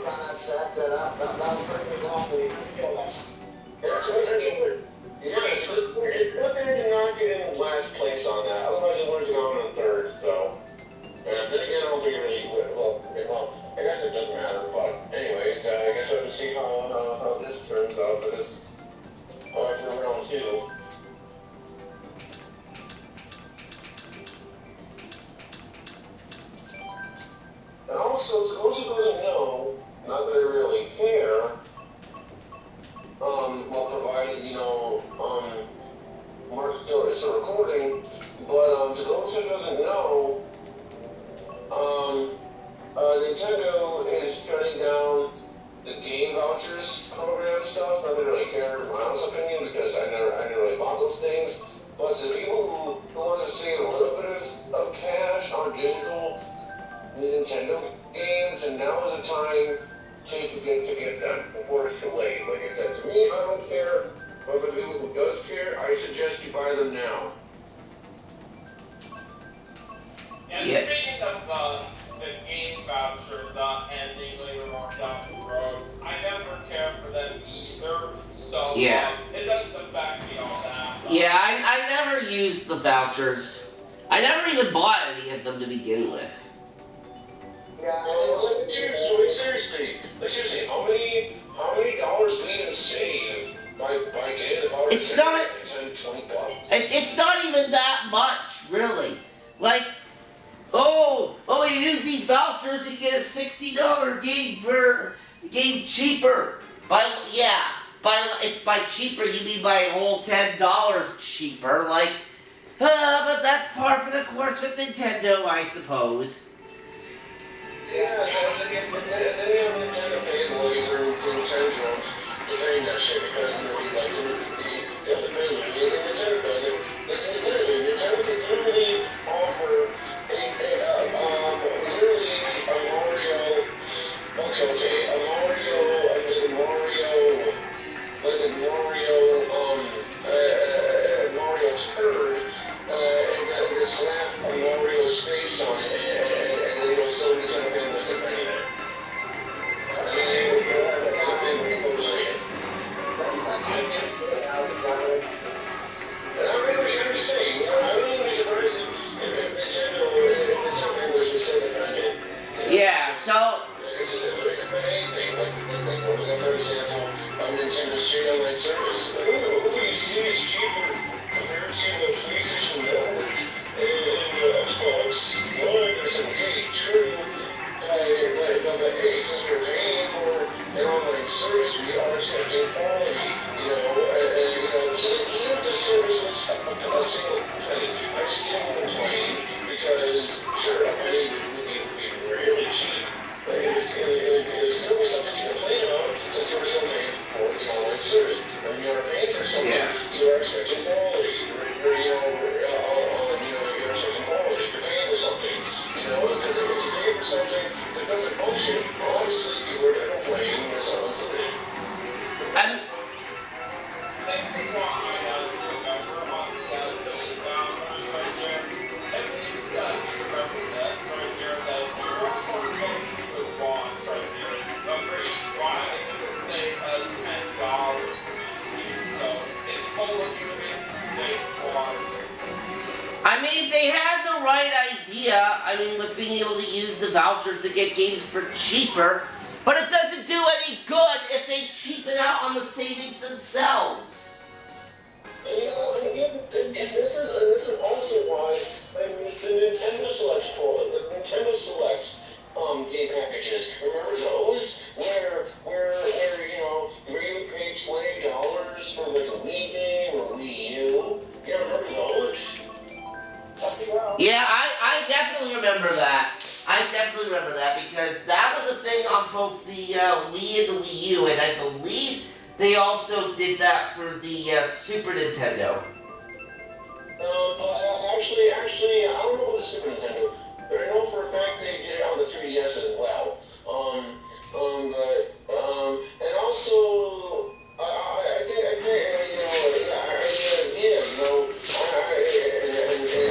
on that set, that was pretty good going to That's what I mean. Yeah, it's good thing you're not getting last place on that. Otherwise, you would have gone on third. So, and then again, I don't think you're really good. Well, I guess it doesn't matter. But anyway, I guess we'll see how this turns out for this for round two. And also, to those who doesn't know, not that I really care, well, provided, Mark still is a recording, but, to those who doesn't know, Nintendo is shutting down the game vouchers program stuff. I don't really care, in my honest opinion, because I never really bought those things, but to people who wants to save a little bit of cash on digital Nintendo games, and now is the time to get them before it's too late. Like I said, to me, I don't care. But for the people who does care, I suggest you buy them now. And speaking of the game vouchers ending later on down the road, I never cared for them either. So it doesn't affect me all that. Yeah, I never used the vouchers. I never even bought any of them to begin with. Yeah. Seriously, how many dollars do we even save by getting the vouchers? It's not. 10, 20 bucks. It's not even that much, really. Like, you use these vouchers and you get a $60 game cheaper. By cheaper you mean by a whole $10 cheaper. Like, but that's par for the course with Nintendo, I suppose. Yeah, and then you have Nintendo fanboys or tantrums defending that shit because the other thing Nintendo does it. Nintendo can literally offer literally a Mario, Mario turd, and just slap a Mario's face on it, and so Nintendo fanboys defending it. I mean, Nintendo fanboys totally it. And I really should be saying, I wouldn't be surprised if Nintendo fanboys were still defending it. Yeah, so. It's a thing, like for example, Nintendo's straight online service. Who do you see is cheaper compared to the PlayStation Network and Xbox One? It's okay, true. But hey, since we're paying for an online service, we are expecting quality. Even if the service was a single penny, I still would complain because sure, a penny would be really cheap. But it still be something to complain about because you were still paying for the online service. When you are paying for something, you are expecting quality. You're expecting quality. You're paying for something. Because if you pay for something that doesn't function, obviously people are going to complain when it's not included. I mean, they had the right idea, with being able to use the vouchers to get games for cheaper, but it doesn't do any good if they cheapen out on the savings themselves. And this is also why it's the Nintendo Selects game packages. Remember those where you pay $20 for like a Wii game or Wii U? You remember those? Yeah, I definitely remember that. Because that was a thing on both the Wii and the Wii U, and I believe they also did that for the Super Nintendo. Actually, I don't know about the Super Nintendo, but I know for a fact they did it on the 3DS as well. And also, I think,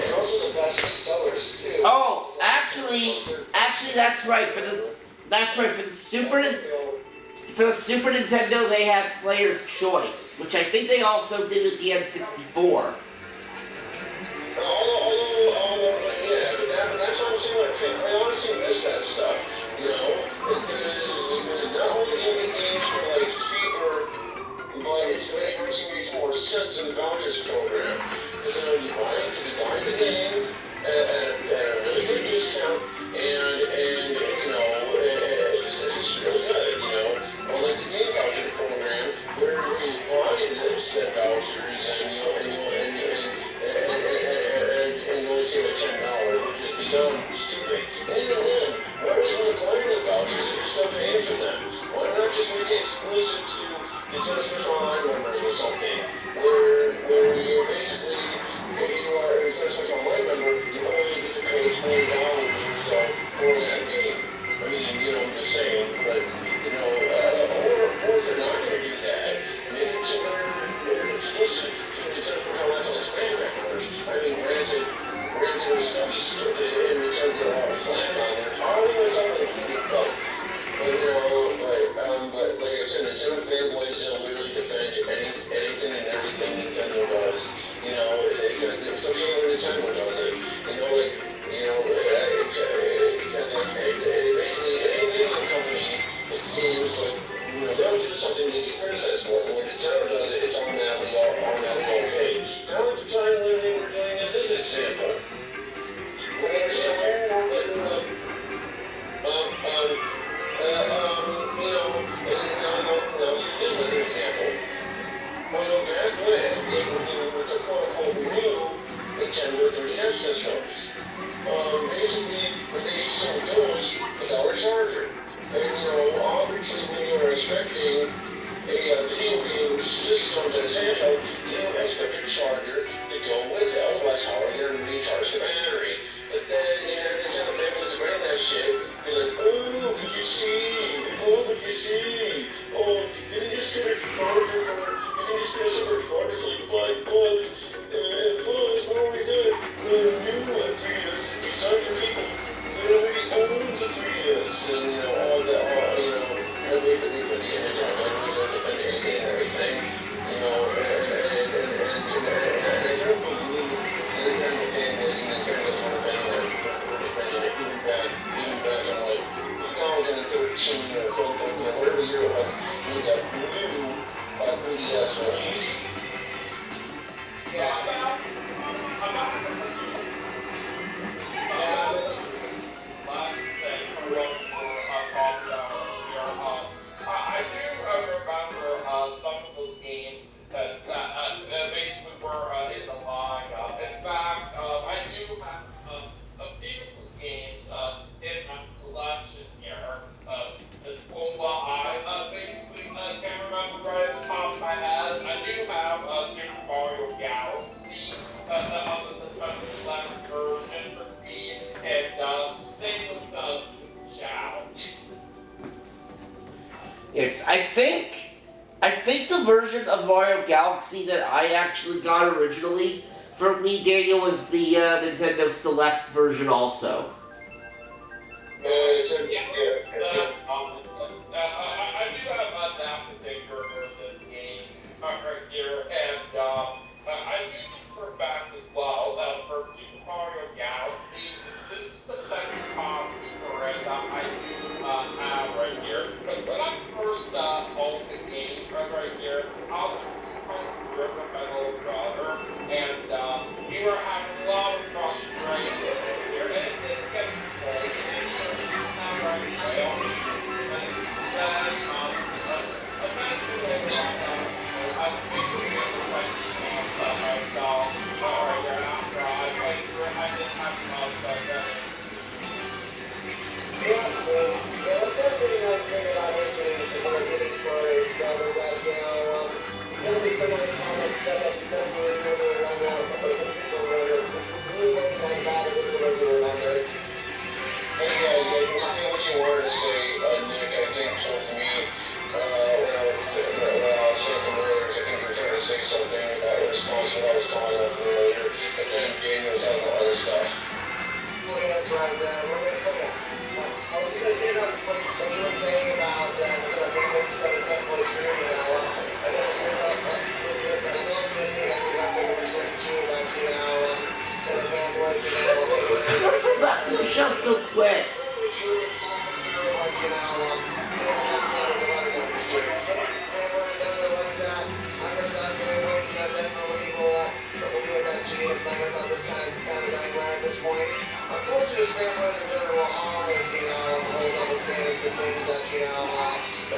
and also the best sellers too. Oh, actually, that's right. that's right. For the Super Nintendo, they had Player's Choice, which I think they also did with the N64. Yeah, but that's what I'm saying. I honestly miss that stuff, you know? Because not only do you get games for like cheaper, but it actually makes more sense in the vouchers program. Because then you buy the game at a really good discount, and you know, it's just really good, you know? Unlike the game voucher program, where you buy the set vouchers and you only save like $10, which is beyond stupid. And even then, why was one buying the vouchers if you're still paying for them? Why not just make it exclusive to Nintendo Switch Online members or something? Where you basically, if you are a Nintendo Switch Online member, you only get to pay $20 or so for that game. I mean, you know, I'm just saying, but, you know, or if they're not going to do that, maybe it's exclusive to Nintendo Switch Online expansion members. I mean, granted, it's going to be stupid in terms of all the flat on it. Probably was on the but, you know, but like I said, Nintendo fanboys don't really defend anything and everything Nintendo does, you know, because it's okay when Nintendo does it, you know, like, you know, because like, basically any video company, it seems like, you know, they'll do something they get criticized for, and when Nintendo does it, it's automatically okay. Kind of like the time when they were doing this example. When they were selling, you know, use this as an example. Well, back when they were doing with the quote-unquote new Nintendo 3DS systems, basically, when they sold those without a charger. And, you know, obviously, when you were expecting a video game system that's handheld, you don't expect a charger to go with it. Otherwise, how are you going to recharge the battery? But then, you know, Nintendo families around that shit. They're like, oh, could you see? Oh, could you see? Oh, you can just get a charger for, you can just get a separate charger for like $5. It's really good. The new 3DS is designed for people that already owns a 3DS. And, you know, all that, you know, everybody that we put the image on, and everything, you know, and I don't believe the Nintendo fanboys and Nintendo fanboys were defending it even back in like 2013 or whatever year it was, when that new 3DS released. I do remember some of those games that basically were in the lineup. In fact, I do have a few of those games in my collection here. I basically can't remember right at the top of my head. I do have Super Mario Galaxy, the deluxe version for me, and same with Shout. Yes, I think the version of Mario Galaxy that I actually got originally for me, Daniel, was the Nintendo Selects version also. I do have that particular version of the game right here, and I do refer back as well for Super Mario Galaxy. This is the second copy for it that I do have right here. Because when I first owned the game right here, I was with my little brother, and we were having a lot of frustration here, and it didn't get That's pretty nice thing about it, the more getting stories, that was like, you know, creative limits on this kind of nightmare at this point. Unfortunately, fanboys in general will always, hold double standards to things that, that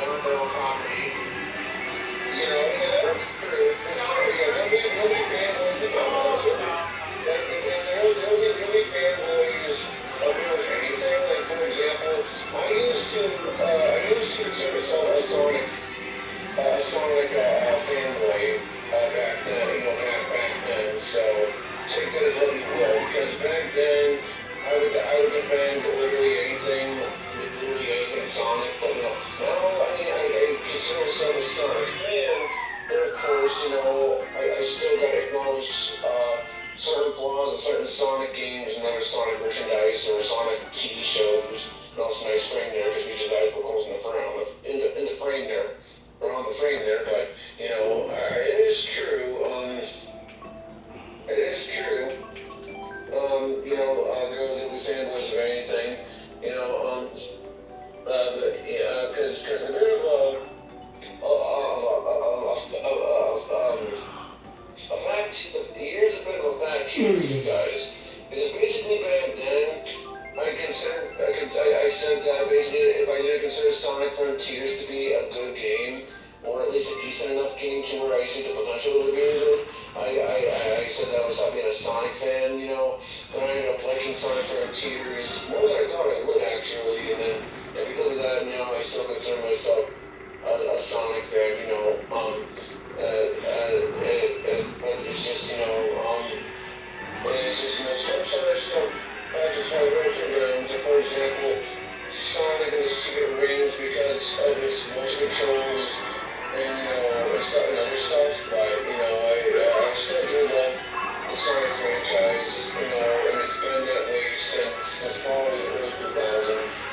aren't their own property. That's true. It's true. There'll be fanboys. There'll be fanboys of almost anything. Like, for example, I used to consider myself a Sonic fanboy back then, back then. So take that as what you will, because back then I would defend literally anything Sonic. But now I consider myself a Sonic fan, and of course, I still gotta acknowledge certain flaws in certain Sonic games and other Sonic merchandise or Sonic TV shows. And also nice frame there, because we just guys were close in the frame there. Or on the frame there, but it is true. It is true. There'll be fanboys of anything. Because a bit of a fact. Here's a bit of a fact here for you guys. Because basically back then, I said that basically if I didn't consider Sonic Frontiers to be a good game, or at least a decent enough game to where I see the potential of it being good, I said that I would stop being a Sonic fan, but I ended up liking Sonic Frontiers more than I thought I would actually, and because of that, I still consider myself a Sonic fan, but it's just, some Sonic stuff, just how it works around. For example, Sonic and the Secret Rings because of its motion controls and, and other stuff, but, I still do love the Sonic franchise, and it's been that way since probably the early 2000s.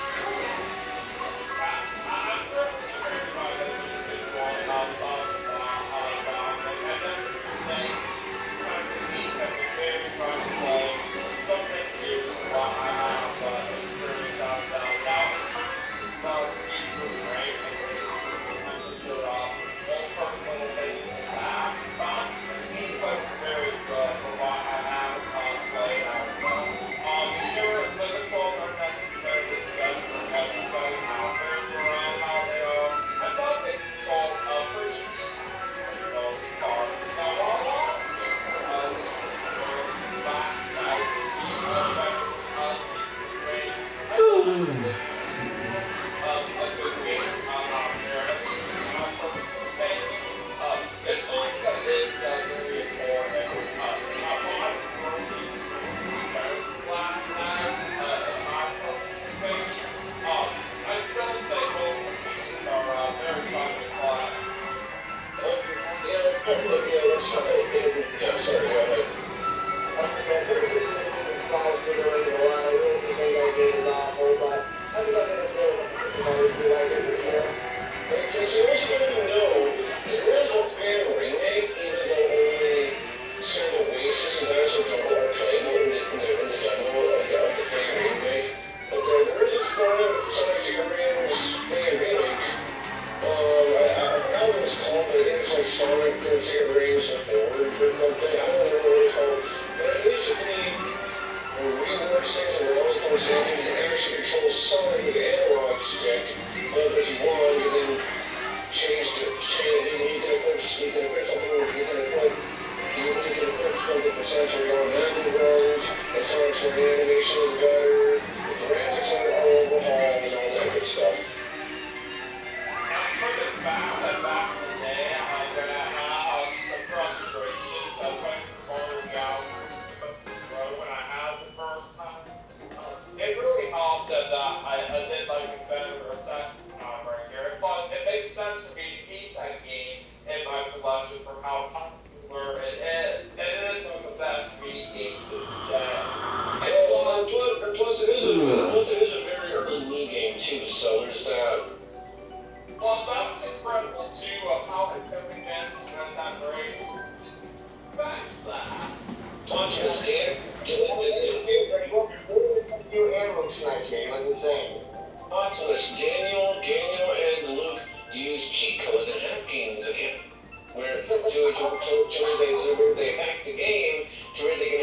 They hacked the game to where they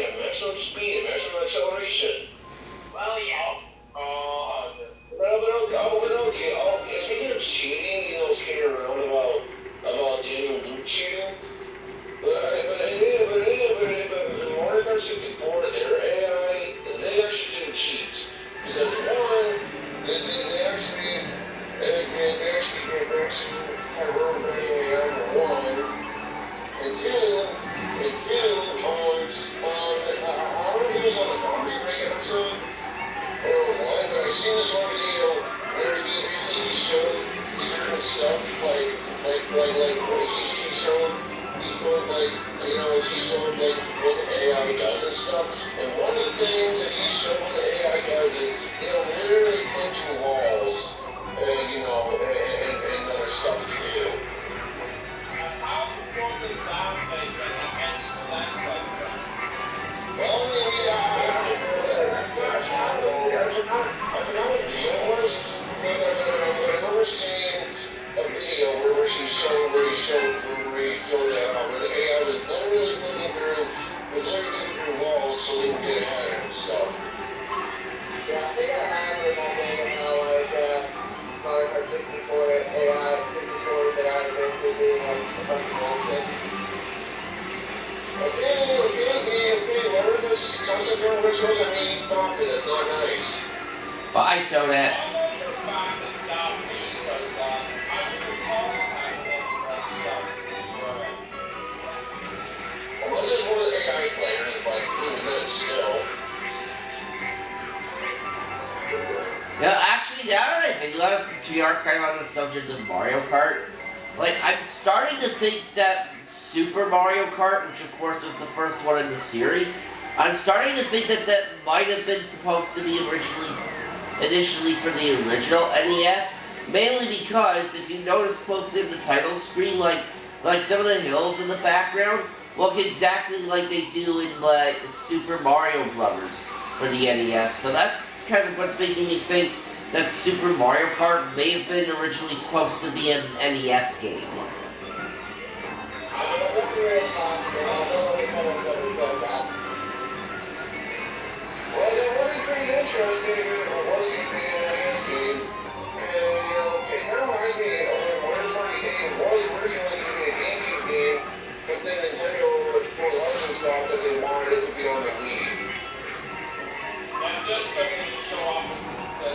stuff, he showed, like, you know, he showed, like, what the AI does and stuff, and one of the things that he showed what the AI does is, it'll literally think through walls, and, you know, and other stuff to do. How important is that thing and that like that? Well, I mean, gosh, I don't know, I forgot what the deal was, but I remember seeing a video where he showed that where the AI was literally looking through walls so they can get ahead and stuff. Yeah, I think I have it that thing of how, like, Mario Kart 64 AI, 64 AI basically being, like, a bunch of bullshit. Okay, where is this concept of which was a mean doctor? That's not nice. Bye, Toadette. All of your back is down me because I recall having Unless it's one of the AI players, like, good still. Yeah, actually, now that I think about it, since we are kind of on the subject of Mario Kart, like, I'm starting to think that Super Mario Kart, which of course was the first one in the series, I'm starting to think that that might have been supposed to be initially for the original NES, mainly because if you notice closely in the title screen, like some of the hills in the background look exactly like they do in like Super Mario Brothers for the NES. So that's kind of what's making me think that Super Mario Kart may have been originally supposed to be an NES game. Well, that would be pretty interesting if it was going to be an NES game. And, you know, it kind of reminds me of when Mario Party 8 was originally going to be a GameCube game, but then Nintendo, for license, thought that they wanted it to be on the Wii. and just so we can show off the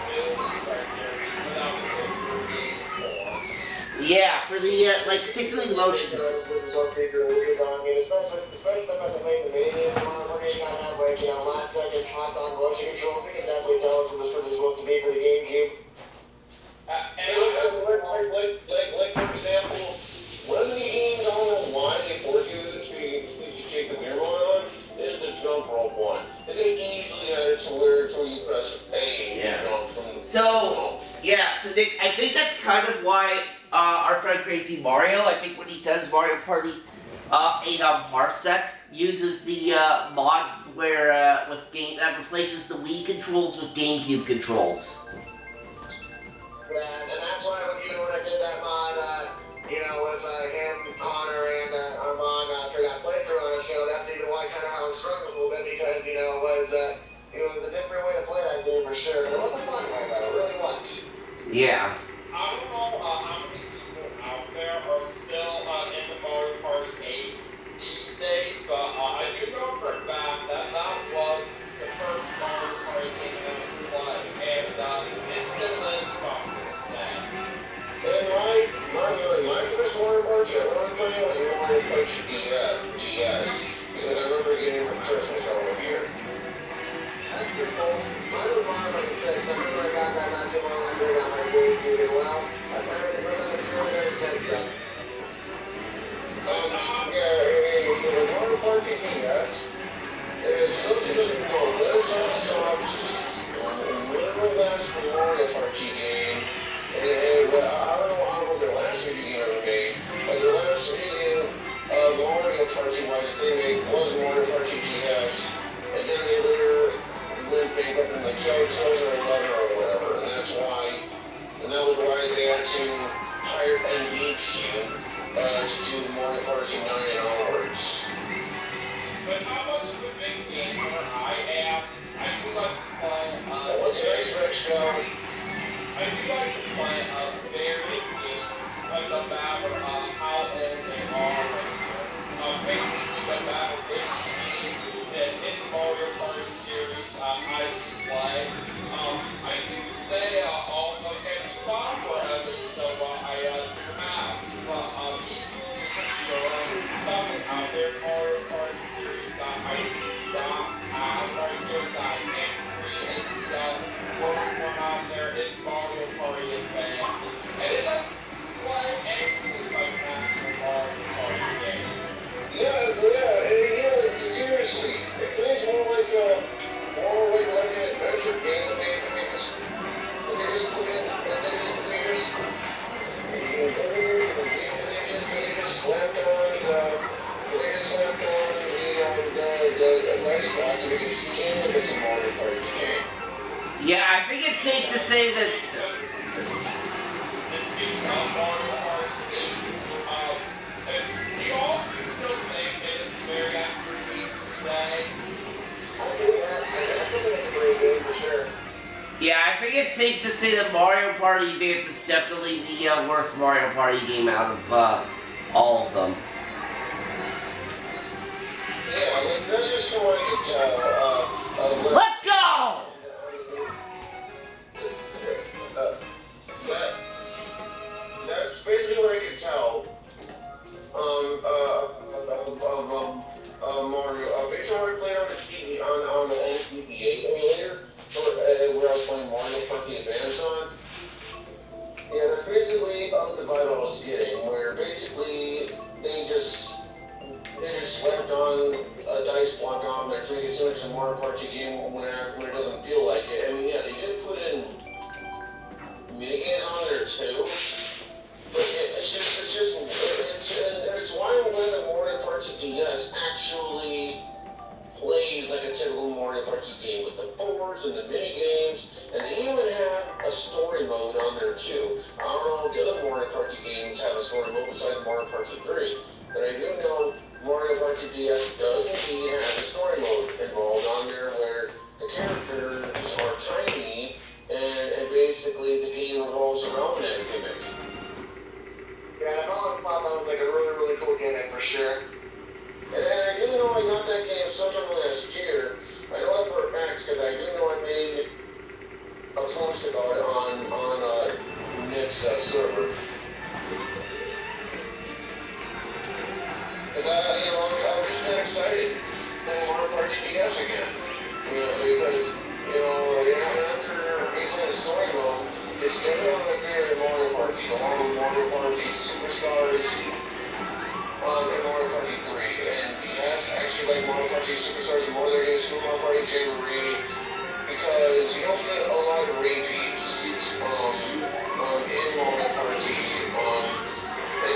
capabilities right there without the game. Yeah, for the like particularly motion. Especially about the main game, where you kind of have like, you know, last second top-down motion control. You can definitely tell it's supposed to be for the GameCube. Like, for example, one of the games, I don't know why they force you to shake the mirror on, is the jump rope one. They could easily have it to where you press A to jump from. So yeah, so Nick, I think that's kind of why our friend Crazy Mario, I think when he does Mario Party 8 on Parsec, uses the mod where that replaces the Wii controls with GameCube controls. Yeah, and that's why when I did that mod, with him, Connor, and Armand for that playthrough on the show, that's even why kind of how I struggled a little bit because it was a different way to play that game for sure. But it was a fun way though, it really was. Yeah. I don't know how many people out there are still in the Mario Party 8 these days, but I do know for a fact that was the first Mario Party game I ever played, and it still is fun to this day. And my first Mario Party I remember playing was Mario Party DS, because I remember getting it for Christmas over here. That's pretty cool. Mine was Mario Party 6. I remember I got that not too long ago on my GameCube as well. I remember that it's really very sensitive. Mario Party DS, it's really cool. This is literally last Mario Party game. And I don't know how their last video game ever made, but their last video game, Mario Party wise, they made was Mario Party DS, and then they later went bankrupt in like 2011 or whatever, and that was why they had to hire NBQ to do Mario Party 9 and onwards. But how much of a big gamer I am, I do like to play, What's the next show? I do like to play various games, like no matter how old they are right here. Basically, no matter which game that in Mario Party series I play, I do say all the heavy software others, so I do have. But these movies are something out there, Mario Party series I do not have right here that I can't create. One out there is Mario Party Advance, and it doesn't think it's safe to say that. Speaking of Mario Party 8, do you all still think it is very accurate to say? I think it's a great game for sure. Yeah, I think it's safe to say that Mario Party Dance is definitely the worst Mario Party game out of all of them. Yeah, that's just so I can tell. Let's go! That's basically what I can tell. Mario. Based on what I played on the TV, on the NVDA emulator, where I was playing Mario Party Advance on. Yeah, that's basically the vibe I was getting, where basically they just slapped on a dice block on there to make it seem like it's a Mario Party game when it doesn't feel like it. I mean, yeah, they did put in minigames on there too, but it's why I'm glad that Mario Party DS actually plays like a typical Mario Party game with the boards and the minigames, and they even have a story mode on there too. I don't know if the other Mario Party games have a story mode besides Mario Party 3, but I do know Mario Party DS does indeed have a story mode involved on there where the characters are tiny and basically the game revolves around that gimmick. Yeah, I thought that was like a really, really cool gimmick for sure. And I didn't know I got that game sometime last year. I know that for a fact because I do know I made a post about it on Nick's server. And I was just that excited for Mario Party DS again. Because after replaying the story mode, it's definitely one of my favorite Mario Parties, along with Mario Party Superstars. And Mario Party 3, and yes, I actually like Mario Party Superstars more than I do Super Mario Party Jamboree, because you don't get a lot of repeats in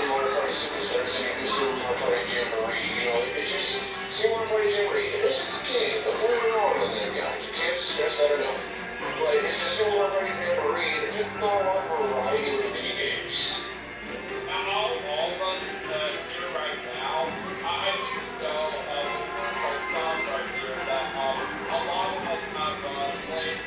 Mario Party Superstars than you do Super Mario Party Jamboree. It's just Super Mario Party Jamboree. It is a good game. Don't get me wrong on that, guys. You can't stress that enough. But it's just Super Mario Party Jamboree. There's just not a lot of variety with mini games. All of us here right now, I do know some right here that a lot of us have played.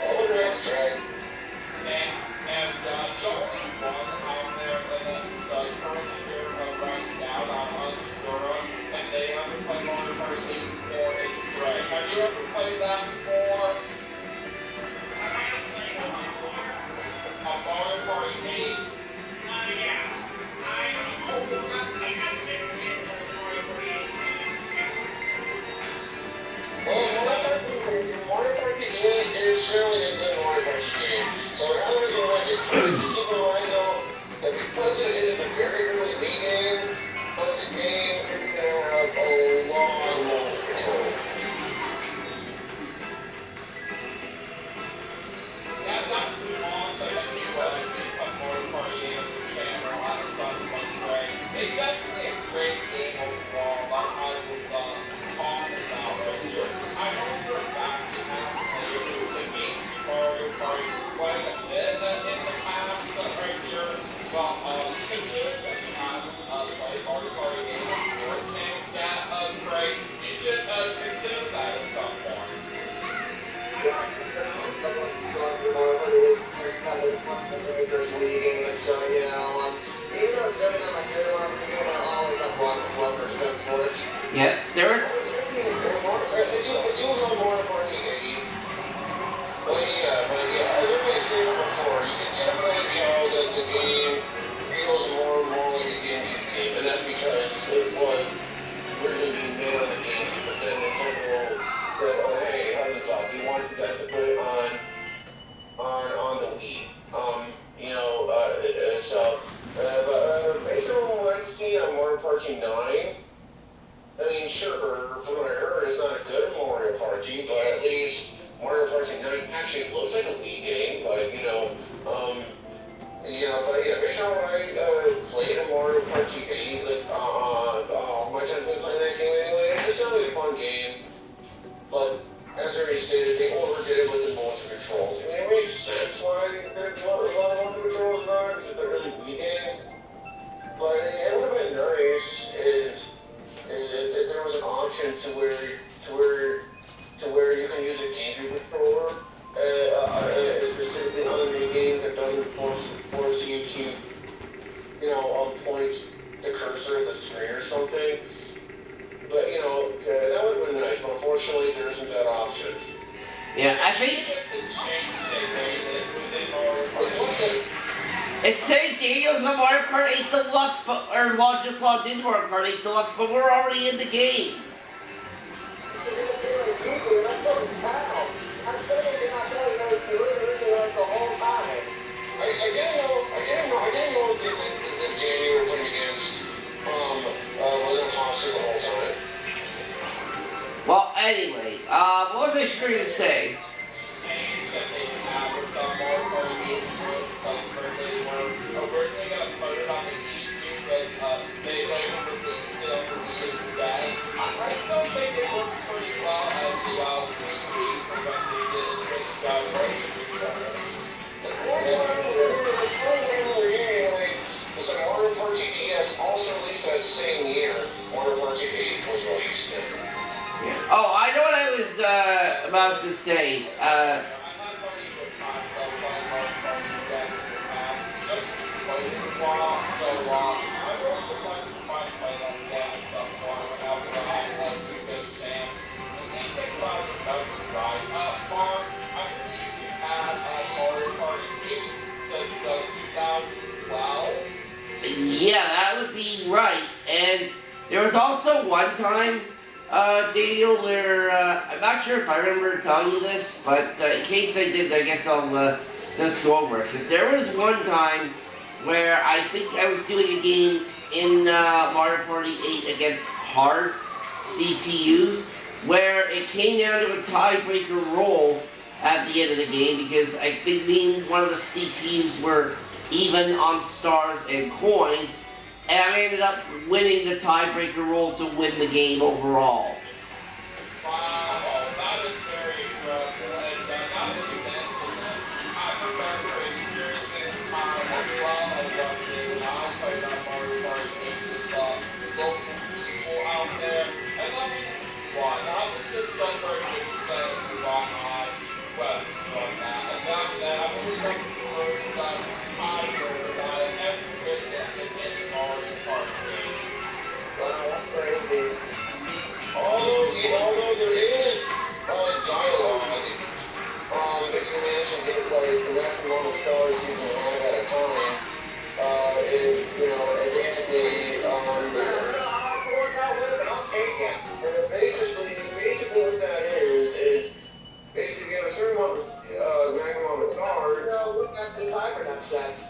And the only one out there that's currently here right now on Euro, and they haven't played Mario Party 8 before is Stray. Have you ever played that before? Mario Party 8? Yeah. Mario Party 8 is surely a good Mario Party game. So how do you like it? Just keep in mind though that because it is a very early game of the game, it's gonna have a long control. That's actually awesome that you put Mario Party 8 on your channel. I was on Stray. It's actually a great game overall. I was talking about right here. I know for a fact you have played the game Mario Party quite a bit in the past right here. But considering that you haven't played Mario Party 8 on your channel yet, Trey, you should consider that at some point. First Wii game, and so, even though it's definitely not my favorite one, I always have one respect for it. Yeah, there was. It's on Mario Party 8. But yeah, as I said before, you can definitely tell that the game feels more and more like a GameCube game, and that's because it was originally made on the GameCube, but then Nintendo said, oh hey, how's up? We want you guys to put it on the Wii. Based on what I've seen on Mario Party 9, I mean, sure, from what I heard, it's not a good Mario Party, but at least Mario Party 9 actually looks like a Wii game, but based on what I played in Mario Party 8, my time playing that game anyway, it's just really a fun game, but as I already stated, they overdid it with the motion controls. I mean, it makes sense. But it would have been nice if there was an option to where you can use a GameCube controller, specifically on the mini games that doesn't force you to, point the cursor at the screen or something. But that would have been nice. But unfortunately, there isn't that option. Yeah, I think it's saying Daniel's on Mario Kart 8 Deluxe, just logged into Mario Kart 8 Deluxe, but we're already in the game. I didn't know the game you were playing against wasn't imposter the whole time. Well, anyway, what was I trying to say? I still think it works pretty well as the street when they did it just Mario Party DS also released that same year. Mario Party 8 was released. Oh, I know what I was about to say. Yeah, that would be right. And there was also one time, Daniel, where I'm not sure if I remember telling you this, but in case I did, I guess I'll just go over it. Because there was one time where I think I was doing a game in Mario Party 8 against hard CPUs, where it came down to a tiebreaker roll at the end of the game, because I think one of the CPUs were even on stars and coins, and I ended up winning the tiebreaker roll to win the game overall. Wow, that is very impressive. And now that you mention it, I remember experiencing time as well as when I played on Mario Party 8 with local people out there. And let me one, I was just celebrating saying on my web on that. And after that, I really like the first time that I ever witnessed in Mario Party 8. Wow, that's crazy. Although there is dialogue, if you manage to get like the maximum amount of stars you can have at a time, it basically basically what that is basically you have a certain amount of maximum amount of stars. Look at the timer that set.